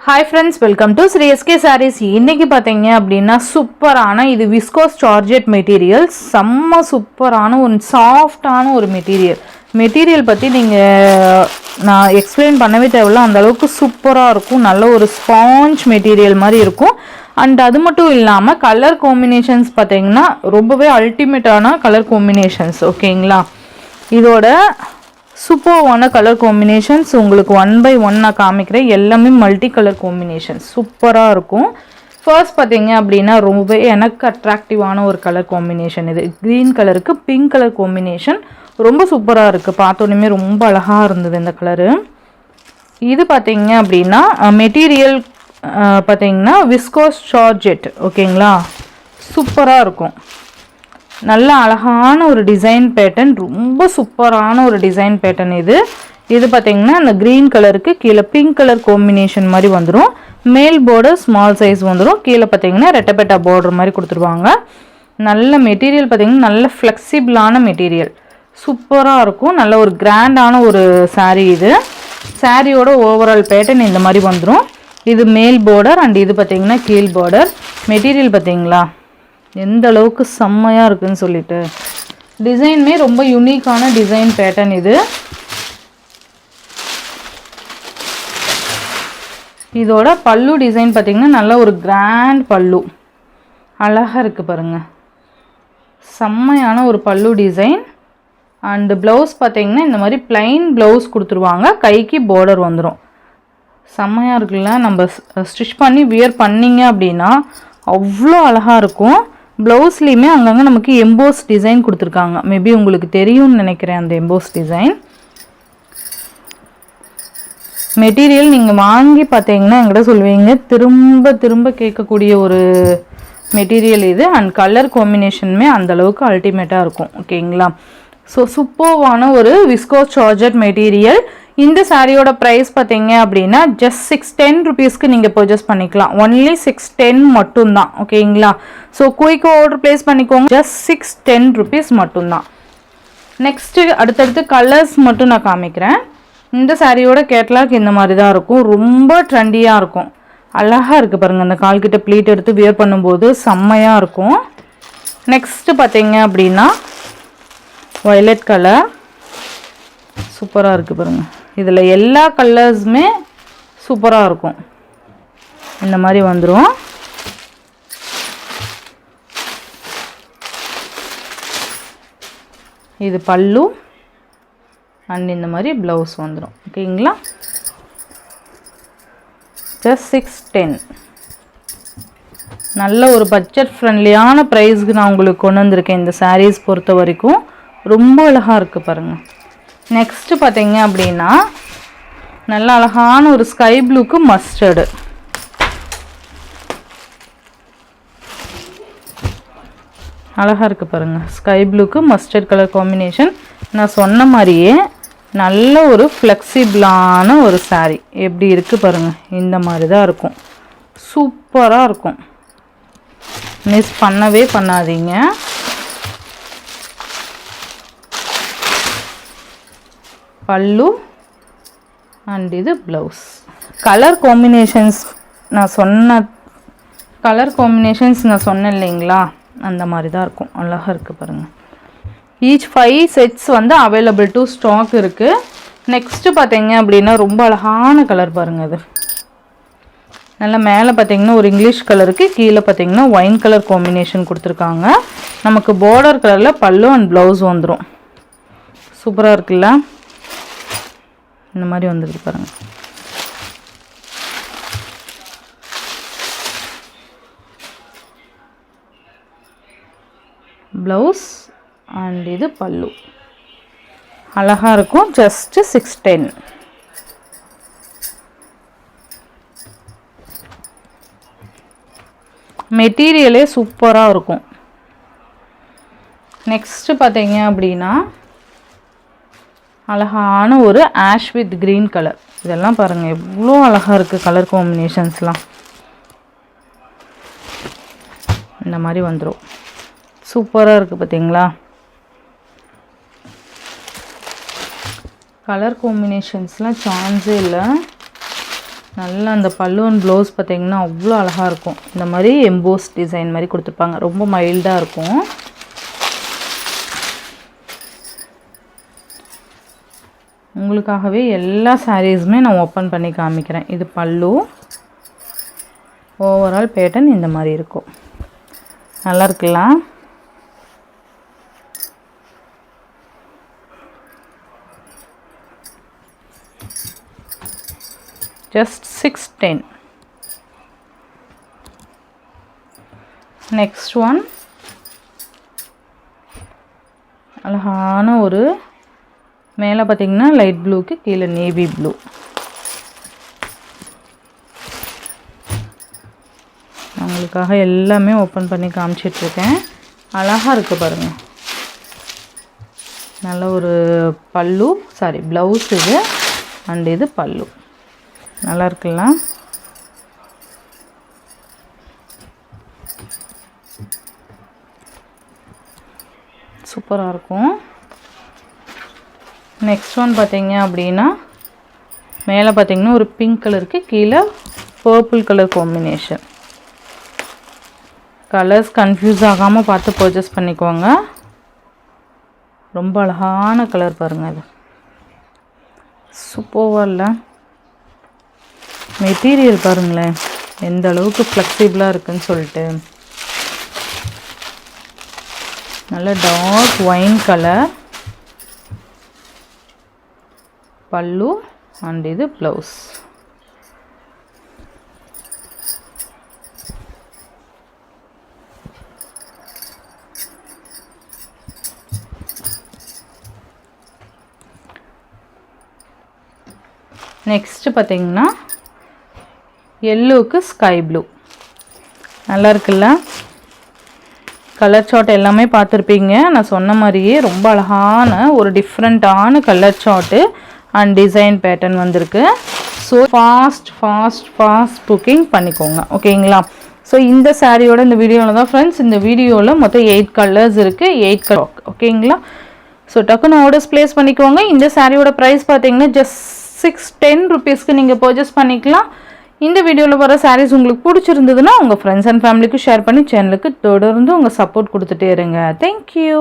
Hi friends, welcome to Sri SK Sarees. இன்னைக்கு பாத்தீங்க அப்படினா சூப்பரான இது விஸ்கோஸ் ஜார்ஜெட் மெட்டீரியல், செம்ம சூப்பரான ஒரு சாஃப்ட்டான ஒரு மெட்டீரியல் பத்தி நீங்க நான் எக்ஸ்பிளைன் பண்ணவே தேவையில்ல, அந்த அளவுக்கு சூப்பரா இருக்கும். நல்ல ஒரு ஸ்பாஞ்ச் மெட்டீரியல் மாதிரி இருக்கும். அண்ட் அது மட்டும் இல்லாம கலர் காம்பினேஷன்ஸ் பாத்தீங்கன்னா ரொம்பவே அல்டிமேட்டான கலர் காம்பினேஷன்ஸ். ஓகேங்களா, இதோட சூப்பர்வான கலர் காம்பினேஷன்ஸ் உங்களுக்கு 1 by 1 நான் காமிக்கிறேன். எல்லாமே மல்டி கலர் காம்பினேஷன்ஸ் சூப்பராக இருக்கும். ஃபர்ஸ்ட் பார்த்தீங்க அப்படின்னா ரொம்பவே எனக்கு அட்ராக்டிவான ஒரு கலர் காம்பினேஷன். இது க்ரீன் கலருக்கு பிங்க் கலர் காம்பினேஷன் ரொம்ப சூப்பராக இருக்குது. பார்த்தோன்னே ரொம்ப அழகாக இருந்தது இந்த கலரு. இது பார்த்தீங்க அப்படின்னா மெட்டீரியல் பார்த்தீங்கன்னா விஸ்கோஸ் ஜார்ஜெட். ஓகேங்களா, சூப்பராக இருக்கும். நல்ல அழகான ஒரு டிசைன் பேட்டர்ன், ரொம்ப சூப்பரான ஒரு டிசைன் பேட்டர்ன் இது பார்த்தீங்கன்னா அந்த க்ரீன் கலருக்கு கீழே பிங்க் கலர் காம்பினேஷன் மாதிரி வந்துடும். மேல் பார்டர் ஸ்மால் சைஸ் வந்துடும். கீழே பார்த்தீங்கன்னா ரெட்டப்பேட்டா பார்டர் மாதிரி கொடுத்துருவாங்க. நல்ல மெட்டீரியல் பார்த்தீங்கன்னா நல்ல ஃப்ளெக்சிபிளான மெட்டீரியல், சூப்பராக இருக்கும். நல்ல ஒரு கிராண்டான ஒரு சாரீ. இது சாரியோட ஓவரால் பேட்டர்ன் இந்த மாதிரி வந்துடும். இது மேல் பார்டர் அண்ட் இது பார்த்தீங்கன்னா கீழ் பார்டர். மெட்டீரியல் பார்த்தீங்களா எந்த அளவுக்கு செம்மையாக இருக்குதுன்னு சொல்லிட்டு. டிசைனுமே ரொம்ப யூனிக்கான டிசைன் பேட்டர்ன். இதோட பல்லு டிசைன் பார்த்திங்கன்னா நல்ல ஒரு கிராண்ட் பல்லு, அழகாக இருக்குது பாருங்கள். செம்மையான ஒரு பல்லு டிசைன். அண்டு ப்ளவுஸ் பார்த்திங்கன்னா இந்த மாதிரி ப்ளைன் ப்ளவுஸ் கொடுத்துருவாங்க. கைக்கு பார்டர் வந்துடும். செம்மையாக இருக்குல்ல. நம்ம ஸ்டிச் பண்ணி வியர் பண்ணிங்க அப்படின்னா அவ்வளோ அழகாக இருக்கும். ப்ளவுஸ்லேயுமே அங்கங்கே நமக்கு எம்போஸ் டிசைன் கொடுத்துருக்காங்க. மேபி உங்களுக்கு தெரியும்னு நினைக்கிறேன் அந்த எம்போஸ் டிசைன். மெட்டீரியல் நீங்கள் வாங்கி பார்த்தீங்கன்னா என்கிட்ட சொல்லுவீங்க, திரும்ப திரும்ப கேட்கக்கூடிய ஒரு மெட்டீரியல் இது. அண்ட் கலர் காம்பினேஷனுமே அந்தளவுக்கு அல்டிமேட்டாக இருக்கும். ஓகேங்களா, ஸோ சூப்பர்வான ஒரு விஸ்கோஸ் ஜார்ஜெட் மெட்டீரியல். இந்த சாரியோட ப்ரைஸ் பார்த்தீங்க அப்படின்னா ஜஸ்ட் 610 ருபீஸ்க்கு நீங்கள் பர்ச்சேஸ் பண்ணிக்கலாம். ஒன்லி 610 மட்டும்தான். ஓகேங்களா, ஸோ குயிக் ஆர்டர் ப்ளேஸ் பண்ணிக்கோங்க. ஜஸ்ட் 610 ருபீஸ் மட்டும்தான். நெக்ஸ்ட்டு அடுத்தடுத்து கலர்ஸ் மட்டும் நான் காமிக்கிறேன். இந்த சாரியோட கேட்லாக் இந்த மாதிரி தான் இருக்கும். ரொம்ப ட்ரெண்டியாக இருக்கும். அழகாக இருக்குது பாருங்கள். அந்த கால்கிட்ட ப்ளீட் எடுத்து வியர் பண்ணும்போது செம்மையாக இருக்கும். நெக்ஸ்ட்டு பார்த்தீங்க அப்படின்னா வயலட் கலர் சூப்பராக இருக்குது பாருங்கள். இதில் எல்லா கலர்ஸுமே சூப்பராக இருக்கும். இந்த மாதிரி வந்துடும். இது பல்லு அண்ட் இந்த மாதிரி ப்ளவுஸ் வந்துடும். ஓகேங்களா, ஜஸ்ட் 610. நல்ல ஒரு பட்ஜெட் ஃப்ரெண்ட்லியான ப்ரைஸ்க்கு நான் உங்களுக்கு கொண்டு வந்திருக்கேன். இந்த சாரீஸ் பொறுத்த வரைக்கும் ரொம்ப அழகாக இருக்குது பாருங்கள். நெக்ஸ்ட்டு பார்த்தீங்க அப்படின்னா நல்ல அழகான ஒரு ஸ்கை ப்ளூக்கு மஸ்டர்டு. அழகாக இருக்குது பாருங்கள். ஸ்கை ப்ளூக்கு மஸ்டர்ட் கலர் காம்பினேஷன். நான் சொன்ன மாதிரியே நல்ல ஒரு ஃப்ளெக்சிபிளான ஒரு சாரீ. எப்படி இருக்குது பாருங்கள். இந்த மாதிரி தான் இருக்கும். சூப்பராக இருக்கும். மிஸ் பண்ணவே பண்ணாதீங்க. பல்லு அண்ட் இது ப்ளவுஸ். கலர் காம்பினேஷன்ஸ் நான் சொன்னேன் இல்லைங்களா, அந்த மாதிரி தான் இருக்கும். அழகாக இருக்குது பாருங்கள். ஈச் 5 செட்ஸ் வந்து அவைலபிள் டு ஸ்டாக் இருக்குது. நெக்ஸ்ட்டு பார்த்தீங்க அப்படின்னா ரொம்ப அழகான கலர் பாருங்கள். அது நல்லா மேலே பார்த்தீங்கன்னா ஒரு இங்கிலீஷ் கலருக்கு, கீழே பார்த்தீங்கன்னா ஒயின் கலர் காம்பினேஷன் கொடுத்துருக்காங்க. நமக்கு பார்டர் கலரில் பல்லு அண்ட் ப்ளவுஸ் வந்துடும். சூப்பராக இருக்குல்ல. இந்த மாதிரி வந்துருக்கு பாருங்கள். ப்ளவுஸ் அண்ட் இது பல்லு அழகாக இருக்கும். ஜஸ்ட்டு 610. மெட்டீரியலே சூப்பராக இருக்கும். நெக்ஸ்ட்டு பார்த்தீங்க அப்படின்னா அழகான ஒரு ஆஷ் வித் க்ரீன் கலர். இதெல்லாம் பாருங்கள் எவ்வளோ அழகாக இருக்குது கலர் காம்பினேஷன்ஸ்லாம். இந்த மாதிரி வந்துடும். சூப்பராக இருக்குது பார்த்தீங்களா. கலர் காம்பினேஷன்ஸ்லாம் சான்ஸே இல்லை. நல்லா அந்த பல்லு அண்ட் ப்ளவுஸ் பார்த்திங்கன்னா அவ்வளோ அழகாக இருக்கும். இந்த மாதிரி எம்போஸ் டிசைன் மாதிரி கொடுத்துருப்பாங்க. ரொம்ப மைல்டாக இருக்கும். உங்களுக்காகவே எல்லா சாரீஸுமே நான் ஓப்பன் பண்ணி காமிக்கிறேன். இது பல்லு. ஓவரால் பேட்டர்ன் இந்த மாதிரி இருக்கும். நல்லா இருக்குல்ல? just 610. next one அழகான ஒரு மேலே பார்த்தீங்கன்னா லைட் ப்ளூக்கு கீழே நேவி ப்ளூ. உங்களுக்காக எல்லாமே ஓப்பன் பண்ணி காமிச்சிட்ருக்கேன். அழகாக இருக்குது பாருங்கள். நல்ல ஒரு பல்லு, சாரி ப்ளவுஸ் இது, அண்ட் இது பல்லு. நல்லா இருக்குல்ல? சூப்பராக இருக்கும். நெக்ஸ்ட் ஒன் பார்த்தீங்க அப்படின்னா மேலே பார்த்தீங்கன்னா ஒரு பிங்க் கலருக்கு கீழே purple colour combination. Colours confuse ஆகாமல் பார்த்து பர்ச்சேஸ் பண்ணிக்கோங்க. ரொம்ப அழகான கலர் பாருங்கள். அது சூப்பராக இல்லை? மெட்டீரியல் பாருங்களேன் எந்த அளவுக்கு ஃப்ளெக்சிபிளாக இருக்குன்னு சொல்லிட்டு. நல்ல டார்க் ஒயின் கலர் பல்லு அண்ட் இது ப்ளவுஸ். நெக்ஸ்ட்டு பார்த்தீங்கன்னா எல்லோவுக்கு ஸ்கை ப்ளூ. நல்லா இருக்குல்ல? கலர் சார்ட் எல்லாமே பார்த்துருப்பீங்க. நான் சொன்ன மாதிரியே ரொம்ப அழகான ஒரு டிஃப்ரெண்ட்டான colour chart and design pattern வந்திருக்கு. ஸோ ஃபாஸ்ட் புக்கிங் பண்ணிக்கோங்க. ஓகேங்களா? ஸோ இந்த சாரியோட இந்த வீடியோவில் தான் ஃப்ரெண்ட்ஸ், இந்த வீடியோவில் மொத்தம் 8 கலர்ஸ் இருக்குது. 8 கலர். ஓகேங்களா? ஸோ டக்குன்னு ஆர்டர்ஸ் ப்ளேஸ் பண்ணிக்கோங்க. இந்த சாரியோட ப்ரைஸ் பார்த்தீங்கன்னா ஜஸ்ட் 610 ருபீஸ்க்கு நீங்கள் பர்ச்சேஸ் பண்ணிக்கலாம். இந்த வீடியோவில் வர சாரீஸ் உங்களுக்கு பிடிச்சிருந்ததுன்னா உங்கள் ஃப்ரெண்ட்ஸ் அண்ட் ஃபேமிலிக்கு ஷேர் பண்ணி சேனலுக்கு தொடர்ந்து உங்கள் சப்போர்ட் கொடுத்துட்டே இருங்க. தேங்க்யூ.